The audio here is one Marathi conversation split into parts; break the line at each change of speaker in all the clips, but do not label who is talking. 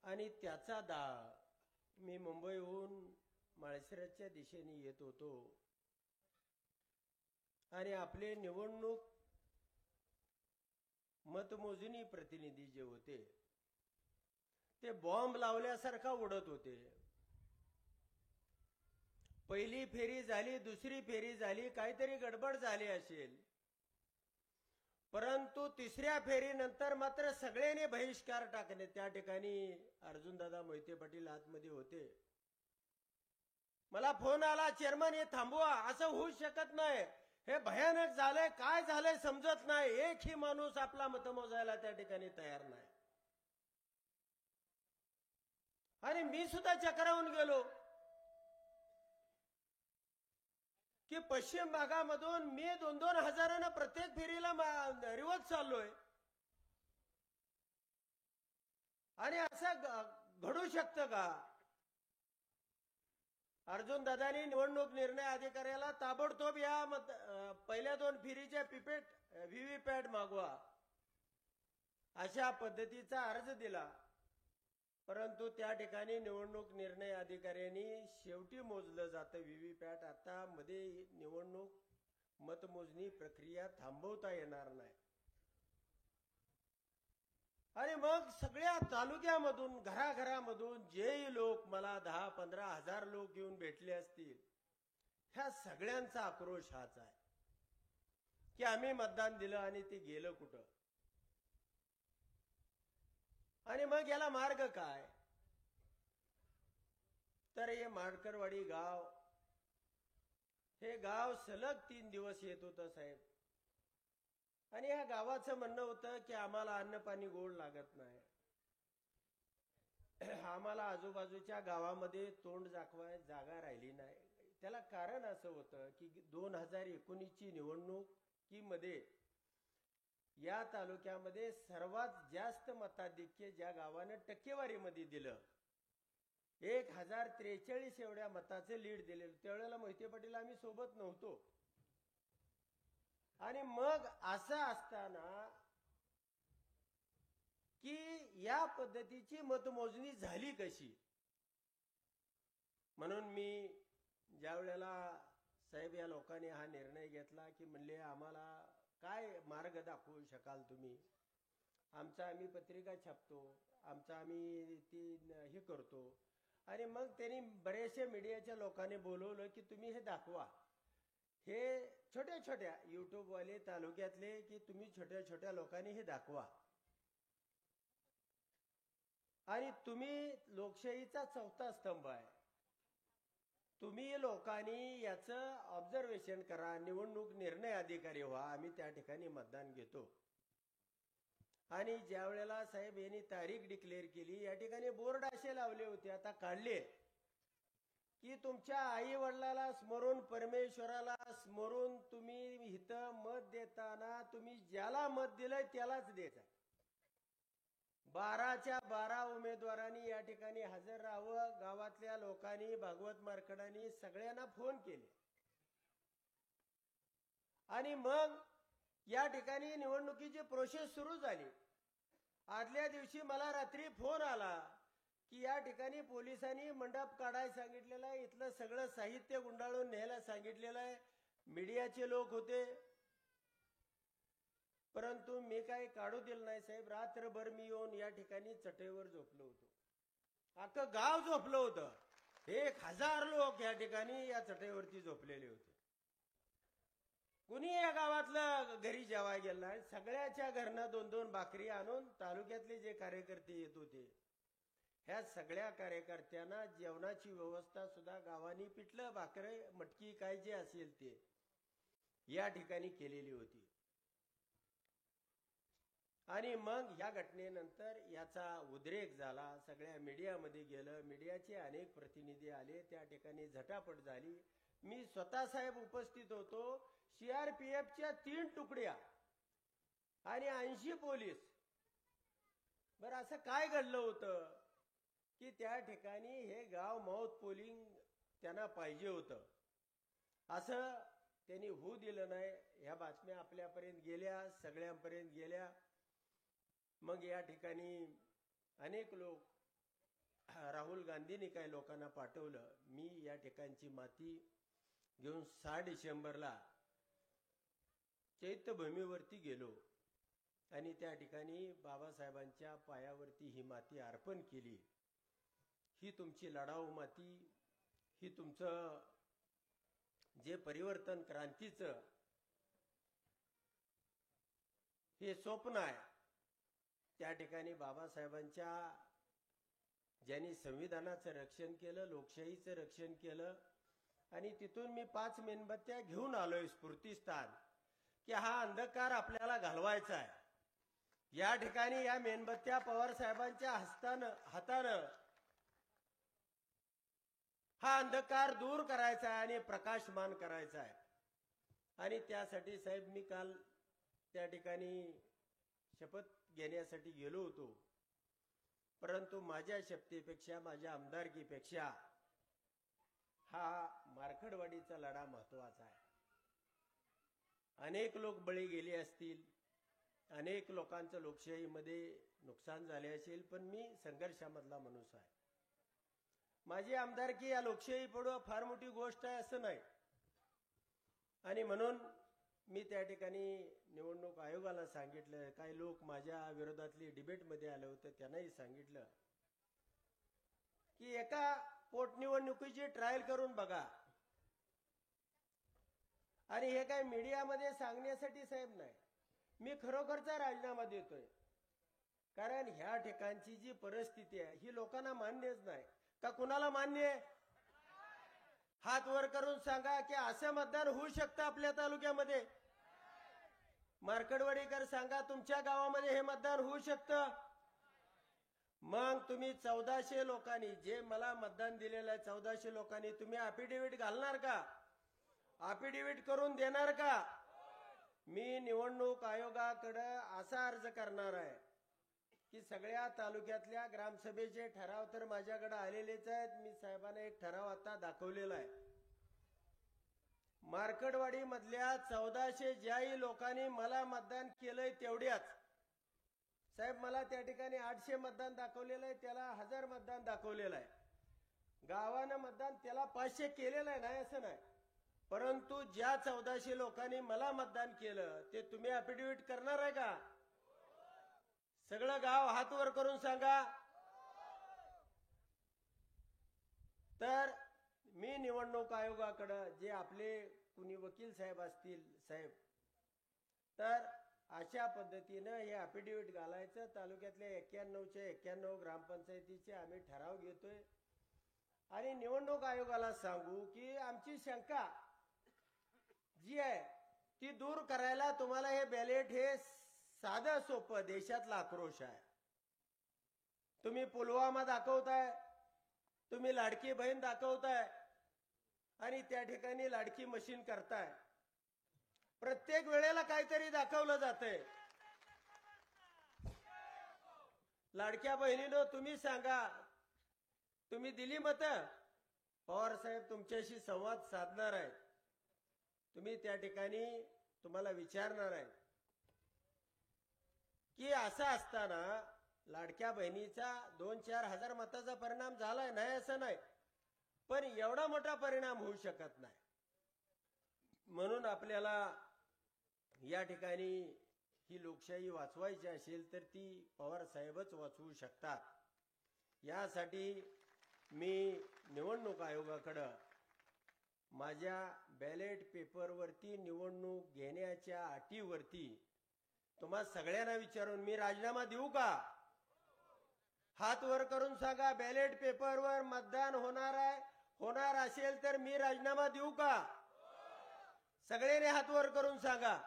आणि त्याचा दाह मी मुंबईहून माळशिरसच्या दिशेने येत होतो आणि आपले निवडणूक मतमोजणी प्रतिनिधी जे होते ते बॉम्ब लावल्यासारखा उडत होते. पहिली फेरी झाली, दुसरी फेरी झाली, काहीतरी गडबड झाली असेल, परंतु तिसऱ्या फेरीनंतर मात्र सगळ्यांनी बहिष्कार टाकणे. त्या ठिकाणी अर्जुनदादा मोहिते पाटील आतमध्ये होते. मला फोन आला, चेअरमन हे थांबवा, असं होऊ शकत नाही, हे भयानक झालंय, काय झालंय समजत नाही, एकही माणूस आपला मत मोजायला त्या ठिकाणी तयार नाही. आणि मी सुद्धा चक्रावून गेलो की पश्चिम भागामधून मी 2-2 हजारांना प्रत्येक फेरीला रिवर्स चाललोय आणि असं घडू शकतं का? अर्जुन दादांनी निवडणूक निर्णय अधिकाऱ्याला ताबडतोब या पहिल्या 2 फेरीच्या व्हीव्हीपॅट मागवा अशा पद्धतीचा अर्ज दिला. परंतु त्या ठिकाणी निवडणूक निर्णय अधिकाऱ्यांनी शेवटी मोजलं जातं व्हीव्हीपॅट. आता मध्ये निवडणूक मतमोजणी प्रक्रिया थांबवता येणार नाही. आणि मग सगळ्या तालुक्यामधून घराघरामधून जेही लोक मला 10-15 हजार लोक येऊन भेटले असतील, ह्या सगळ्यांचा आक्रोश हाच आहे की आम्ही मतदान दिलं आणि ते गेलं कुठं. आणि मग याला मार्ग काय? तर हे माडकरवाडी गाव, हे गाव सलग 3 दिवस येत होतं साहेब. आणि या गावाचं म्हणणं होतं की आम्हाला अन्न पाणी गोड लागत नाही, आम्हाला आजूबाजूच्या गावामध्ये तोंड दाखवाय जागा राहिली नाही. त्याला कारण असं होतं की 2019ची निवडणुकीमध्ये या तालुक्यामध्ये सर्वात जास्त मताधिक्य ज्या गावानं टक्केवारीमध्ये दिलं, 1043 एवढ्या मताचे लीड दिलेलं, त्यावेळेला मोहिते पाटील आम्ही सोबत नव्हतो. आणि मग असं असताना की या पद्धतीची मतमोजणी झाली कशी? म्हणून मी ज्या वेळेला साहेब या लोकांनी हा निर्णय घेतला की म्हणले आम्हाला काय मार्ग दाखवू शकाल तुम्ही, आम्ही पत्रिका छापतो, आम्ही ती हे करतो. आणि मग त्यांनी बरेचशा मीडियाच्या लोकांनी बोलवलं की तुम्ही हे दाखवा, हे छोट्या छोट्या युट्यूबवाले तालुक्यातले, की तुम्ही छोट्या छोट्या लोकांनी हे दाखवा आणि तुम्ही लोकशाहीचा 4था स्तंभ आहे, तुम्ही लोकांनी याचं ऑब्झर्वेशन करा, निवडणूक निर्णय अधिकारी व्हा, आम्ही त्या ठिकाणी मतदान घेतो. आणि ज्या वेळेला साहेब यांनी तारीख डिक्लेअर केली, या ठिकाणी बोर्ड असे लावले होते, आता काढले, की तुमच्या आई वडिलाला स्मरून, परमेश्वराला स्मरून तुम्ही इथं मत देताना तुम्ही ज्याला मत दिलंय त्यालाच द्यायचं. 12च्या 12 उमेदवारांनी या ठिकाणी हजर राहावं. गावातल्या लोकांनी, भागवत मार्कडांनी सगळ्यांना फोन केले. आणि मग या ठिकाणी निवडणुकीची प्रोसेस सुरू झाली. आदल्या दिवशी मला रात्री फोन आला की या ठिकाणी पोलिसांनी मंडप काढायला सांगितलेलं आहे, इथलं सगळं साहित्य गुंडाळून न्यायला सांगितलेलं आहे, मीडियाचे लोक होते. परंतु मी काही काढू दिलं नाही साहेब. रात्रभर मी येऊन या ठिकाणी चटईवर झोपलो होतो, अख्खं गाव झोपलं होतं. 1000 लोक या ठिकाणी या चटईवरती झोपलेले होते. कुणी या गावातलं घरी जेवाय गेलं नाही. सगळ्याच्या घरनं 2-2 भाकरी आणून तालुक्यातले जे कार्यकर्ते येत होते, ह्या सगळ्या कार्यकर्त्यांना जेवणाची व्यवस्था सुद्धा गावानी पिठलं, भाकरे, मटकी काय जे असेल ते या ठिकाणी केलेली होती. आणि मग या घटनेनंतर याचा उद्रेक झाला, सगळ्या मीडियामध्ये गेलं, मीडियाचे अनेक प्रतिनिधी आले, त्या ठिकाणी झटापट झाली. मी स्वतः साहेब उपस्थित होतो. सीआरपीएफच्या 3 तुकड्या आणि 80 पोलीस. बरं, असं काय घडलं होतं की त्या ठिकाणी हे गाव माउथ पोलिंग त्यांना पाहिजे होतं, असं त्यांनी होऊ दिलं नाही. ह्या बातम्या आपल्यापर्यंत गेल्या, सगळ्यांपर्यंत गेल्या. मग या ठिकाणी अनेक लोक राहुल गांधींनी काही लोकांना पाठवलं. मी या ठिकाणची माती घेऊन 6 डिसेंबरला चैत्यभूमीवरती गेलो आणि त्या ठिकाणी बाबासाहेबांच्या पायावरती ही माती अर्पण केली. ही तुमची लढाऊ माती, ही तुमचं जे परिवर्तन क्रांतीचं हे स्वप्न आहे. त्या ठिकाणी बाबासाहेबांच्या ज्यांनी संविधानाचं रक्षण केलं, लोकशाहीचं रक्षण केलं आणि तिथून मी 5 मेणबत्त्या घेऊन आलोय स्फूर्तीस्थान की हा अंधकार आपल्याला घालवायचा आहे. या ठिकाणी या मेणबत्त्या पवार साहेबांच्या हातानं हा अंधकार दूर करायचा आहे आणि प्रकाशमान करायचा आहे. आणि त्यासाठी साहेब मी काल त्या ठिकाणी शपथ घेण्यासाठी गेलो होतो. परंतु माझ्या शपथेपेक्षा, माझ्या आमदारकीपेक्षा हा मार्कडवाडीचा लढा महत्वाचा आहे. अनेक लोक बळी गेले असतील, अनेक लोकांचं लोकशाहीमध्ये नुकसान झाले असेल, पण मी संघर्षामधला माणूस आहे. माझी आमदारकी या लोकशाही पुढे फार मोठी गोष्ट आहे असं नाही. आणि म्हणून मी त्या ठिकाणी निवडणूक आयोगाला सांगितलं. काही लोक माझ्या विरोधातली डिबेटमध्ये आले होते, त्यांनाही सांगितलं की एका पोटनिवडणुकीची ट्रायल करून बघा. आणि हे काय मीडियामध्ये सांगण्यासाठी साहेब नाही, मी खरोखरचा राजीनामा देतोय. कारण ह्या ठिकाणची जी परिस्थिती आहे ही लोकांना मान्यच नाही. का कुणाला मान्य आहे? हात वर करून सांगा की असं मतदान होऊ शकतं आपल्या तालुक्यामध्ये. मार्कडवाडीकर सांगा तुमच्या गावामध्ये हे मतदान होऊ शकतं. मग तुम्ही 1400 लोकांनी जे मला मतदान दिलेलं आहे, 1400 लोकांनी तुम्ही अफिडेव्हिट घालणार का? अफिडेव्हिट करून देणार का? मी निवडणूक आयोगाकडे असा अर्ज करणार आहे की सगळ्या तालुक्यातल्या ग्रामसभेचे ठराव तर माझ्याकडे आलेलेच आहेत. मी साहेबांना एक ठराव आता दाखवलेला आहे. मार्कडवाडी मधल्या 1400 ज्याही लोकांनी मला मतदान केलंय तेवढ्याच साहेब, मला त्या ठिकाणी 800 मतदान दाखवलेलं आहे, त्याला 1000 मतदान दाखवलेलं आहे. गावानं मतदान त्याला 500 केलेलं आहे, नाही असं नाही. परंतु ज्या 1400 लोकांनी मला मतदान केलं ते तुम्ही अफिडेव्हिट करणार आहे का? सगळं गाव हात वर करून सांगा. तर मी निवडणूक आयोगाकडे जे आपले कुणी वकील साहेब असतील साहेब, तर अशा पद्धतीनं हे अफिडेव्हिट घालायचं. तालुक्यातल्या 91च्या 91 ग्रामपंचायतीचे आम्ही ठराव घेतोय आणि निवडणूक आयोगाला सांगू की आमची शंका जी आहे ती दूर करायला तुम्हाला हे बॅलेट हे साधं सोपं, देशातला आक्रोश आहे. तुम्ही पुलवामा दाखवताय, तुम्ही लाडकी बहीण दाखवताय आणि त्या ठिकाणी लाडकी मशीन करताय. प्रत्येक वेळेला काहीतरी दाखवलं जातंय. लाडक्या बहिणीनं तुम्ही सांगा, तुम्ही दिली मतं? पवार साहेब तुमच्याशी संवाद साधणार आहेत. तुम्ही त्या ठिकाणी तुम्हाला विचारणार आहे की असं असताना लाडक्या बहिणीचा 2-4 हजार मताचा परिणाम झालाय, नाही असं नाही, पण एवढा मोठा परिणाम होऊ शकत नाही. म्हणून आपल्याला या ठिकाणी ही लोकशाही वाचवायची असेल तर ती पवार साहेबच वाचवू शकतात. यासाठी मी निवडणूक आयोगाकडे माझ्या बॅलेट पेपरवरती निवडणूक घेण्याच्या अटीवरती तुम्हा सगळ्यांना विचारून मी राजीनामा देऊ का? हात वर करून सांगा. बॅलेट पेपरवर मतदान होणार असेल तर मी राजीनामा देऊ का? सगळ्यांनी हात वर करून सांगा.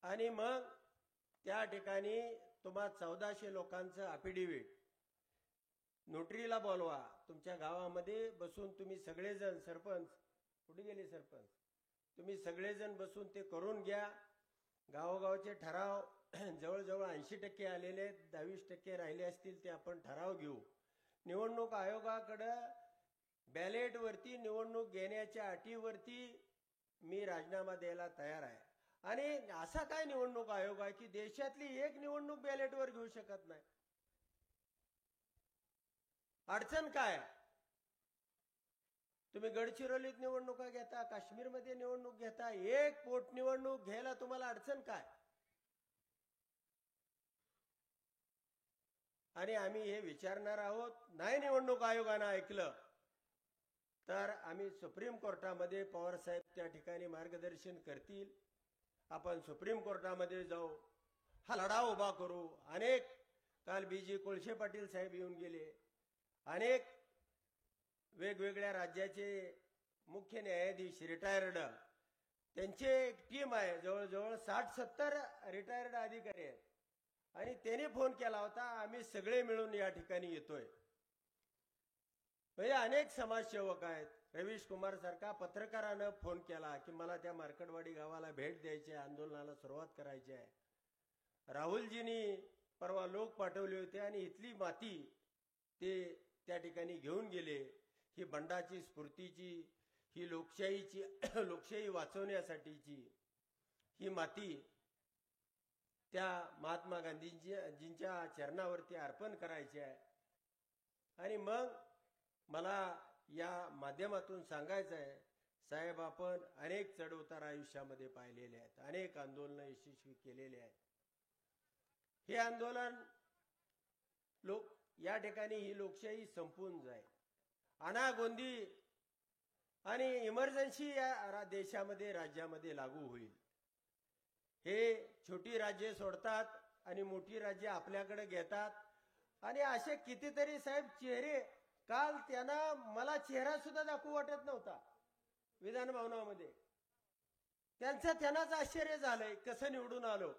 आणि मग त्या ठिकाणी तुम्हा 1400 लोकांचं अफिडेव्हिट नोटरीला बोलवा. तुमच्या गावामध्ये बसून तुम्ही सगळेजण, सरपंच कुठे गेले सरपंच, तुम्ही सगळेजण बसून ते करून घ्या. गावोगावचे ठराव जवळजवळ 80% आलेले आहेत, 20% राहिले असतील ते आपण ठराव घेऊ. निवडणूक आयोगाकडे बॅलेटवरती निवडणूक घेण्याच्या अटीवरती मी राजीनामा द्यायला तयार आहे. आणि असा काय निवडणूक आयोग आहे की देशातली एक निवडणूक बॅलेटवर घेऊ शकत नाही? अडचण काय? तुम्ही गडचिरोलीत निवडणुका घेता, काश्मीरमध्ये निवडणूक घेता, एक पोटनिवडणूक घ्यायला तुम्हाला अडचण काय? आणि आम्ही हे विचारणार आहोत. नाही निवडणूक आयोगानं ऐकलं तर आम्ही सुप्रीम कोर्टामध्ये, पवार साहेब त्या ठिकाणी मार्गदर्शन करतील, आपण सुप्रीम कोर्टामध्ये जाऊ, हा लढा उभा करू. अनेक काल बीजी कोळशे पाटील साहेब येऊन गेले, अनेक वेगवेगळ्या राज्याचे मुख्य न्यायाधीश रिटायर्ड, त्यांचे एक टीम आहे, जवळजवळ 60-70 रिटायर्ड अधिकारी आहेत. आणि त्याने फोन केला होता, आम्ही सगळे मिळून या ठिकाणी येतोय. म्हणजे अनेक समाजसेवक आहेत. रवीश कुमार सारखा पत्रकारानं फोन केला की मला त्या मार्कडवाडी गावाला भेट द्यायची आहे, आंदोलनाला सुरुवात करायची आहे. राहुलजींनी परवा लोक पाठवले होते आणि इथली माती ते त्या ठिकाणी घेऊन गेले. ही बंडाची, स्फूर्तीची, ही लोकशाहीची, लोकशाही वाचवण्यासाठीची ही माती त्या महात्मा गांधीजींच्या चरणावरती अर्पण करायची आहे. आणि मग मला या माध्यमातून सांगायचं आहे, साहेब, आपण अनेक चढउतार आयुष्यामध्ये पाहिलेले आहेत, अनेक आंदोलनं यशस्वी केलेले आहेत. हे आंदोलन या ठिकाणी ही लोकशाही संपून जाईल. अनागोंदी आणि इमर्जन्सी या देशामध्ये, राज्यामध्ये लागू होईल. हे छोटी राज्ये सोडतात आणि मोठी राज्ये आपल्याकडे घेतात. आणि असे कितीतरी साहेब चेहरे, काल त्यांना मला चेहरा सुद्धा दाखवू वाटत नव्हता विधान भवनामध्ये. त्यांनाच आश्चर्य झालंय कसं निवडून आलो.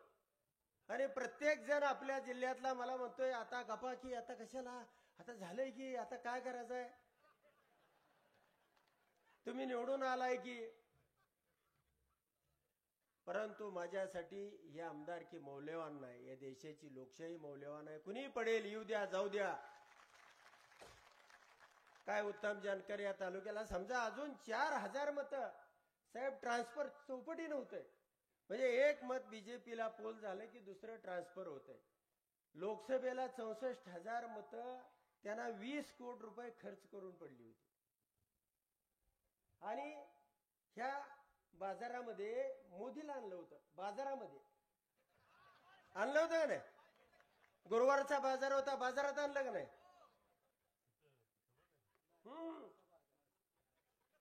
आणि प्रत्येक जण आपल्या जिल्ह्यातला मला म्हणतोय, आता गप्पा की आता कशाला, आता झालंय की आता काय करायचंय, तुम्ही निवडून आलाय की. परंतु माझ्यासाठी हे आमदारकी मौल्यवान नाही, या देशाची लोकशाही मौल्यवान आहे. कुणी पडेल, येऊ द्या, जाऊ द्या. काय उत्तम जानकर या तालुक्याला समजा अजून 4000 मतं साहेब ट्रान्सफर चौपटीनं होतंय. म्हणजे एक मत बीजेपीला पोल झालं की दुसरं ट्रान्सफर होतंय. लोकसभेला 64,000 मतं त्यांना 20 कोटी रुपये खर्च करून पडली होती. आणि ह्या बाजारामध्ये मोदीला आणलं होतं. बाजारामध्ये आणलं होतं का नाही? गुरुवारचा बाजार होता, बाजारात आणलं का नाही?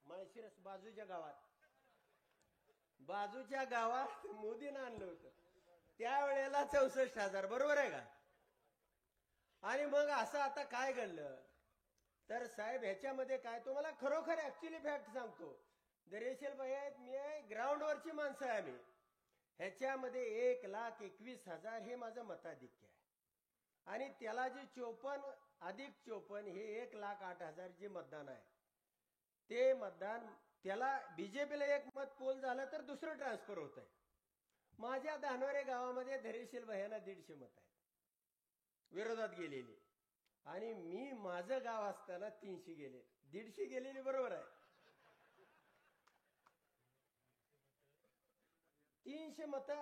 माळशिरस बाजूच्या गावात मोदीनं आणलं होतं. त्यावेळेला 64,000, बरोबर आहे का? आणि मग असं आता काय घडलं तर साहेब, ह्याच्यामध्ये काय तुम्हाला खरोखर ऍक्च्युअली फॅक्ट सांगतो. दरेशील भाई आहेत, मी आहे, ग्राउंडवरची माणसं आहे आम्ही. ह्याच्यामध्ये 1,21,000 हे माझं मताधिक्य आहे. आणि त्याला जे 54 अधिक 54 हे 1,08,000 जे मतदान आहे, ते मतदान त्याला बीजेपीला एक मत पोल झालं तर दुसरं ट्रान्सफर होत आहे. माझ्या धानोरे गावामध्ये धैर्यशील भैयांना 150 मत आहेत विरोधात गेलेली. आणि मी माझं गाव असताना 300 गेले, 150 गेलेली, बरोबर आहे. 300 मतं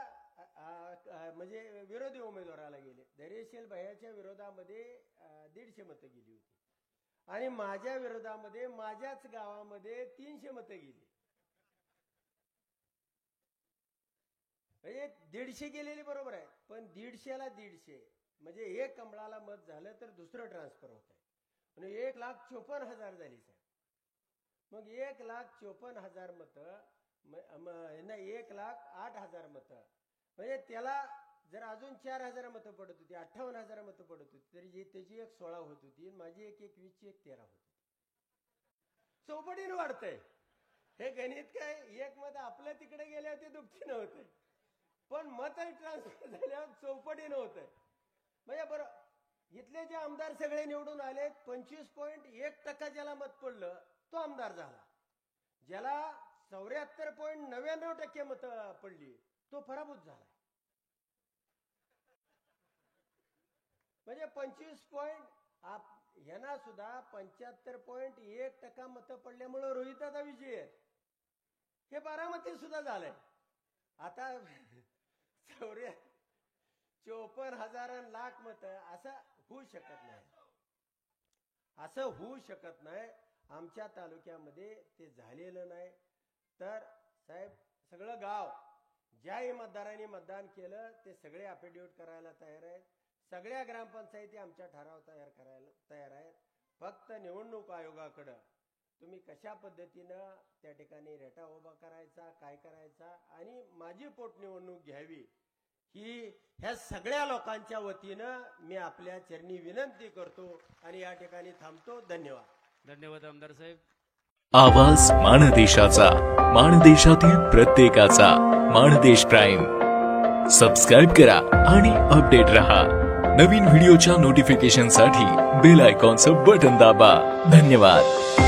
म्हणजे विरोधी उमेदवाराला गेले. धैर्यशील भैयाच्या विरोधामध्ये 150 मतं गेली होती. आणि माझ्या विरोधामध्ये माझ्याच गावामध्ये 300 मतं गेली. म्हणजे 150 गेलेली, बरोबर आहे. पण 150ला 150 म्हणजे एक कमळाला मत झालं तर दुसरं ट्रान्सफर होत आहे. म्हणजे 1,54,000 झाली साहेब. मग 1,54,000 मतं, 1,08,000 मतं, म्हणजे त्याला जर अजून 4,000 मतं पडत होती, 58,000 मतं पडत होती, तरी त्याची 1/16 होत होती, माझी 1/21 1/13 होत होती. चौपटीने वाढतंय हे गणित. काय एक मत आपल्या तिकडे गेले होते दुपटीनं होते, पण मत ट्रान्सफर झाल्यावर चौपटीनं होतंय. म्हणजे बरं, इथले जे आमदार सगळे निवडून आले, 25.1% ज्याला मत पडलं तो आमदार झाला. ज्याला 74.99% मतं पडली तो पराभूत झाला. म्हणजे 25 यांना सुद्धा 75.1% मतं पडल्यामुळे रोहितदादा विजय हे बारामती सुद्धा झालंय. आता 54,000 लाख मत असं होऊ शकत नाही. असं होऊ शकत नाही. आमच्या तालुक्यामध्ये ते झालेलं नाही. तर साहेब सगळं गाव ज्याही मतदारांनी मतदान केलं ते सगळे अफिडेविट करायला तयार आहेत. सगळ्या ग्रामपंचायती आमच्या ठराव करायला तयार आहेत. फक्त निवडणूक आयोगाकडं तुम्ही कशा पद्धतीनं त्या ठिकाणी रेटा उभा करायचा, काय करायचा आणि माझी पोटनिवडणूक घ्यावी ही ह्या सगळ्या लोकांच्या वतीनं मी आपल्या चरणी विनंती करतो आणि या ठिकाणी थांबतो. धन्यवाद.
धन्यवाद आमदार साहेब.
आवाज माणदेशाचा, माणदेशातील प्रत्येकाचा. माणदेश प्राईम सबस्क्राईब करा आणि अपडेट रहा. नवीन व्हिडिओच्या नोटिफिकेशनसाठी बेल आयकॉनचं बटन दाबा. धन्यवाद.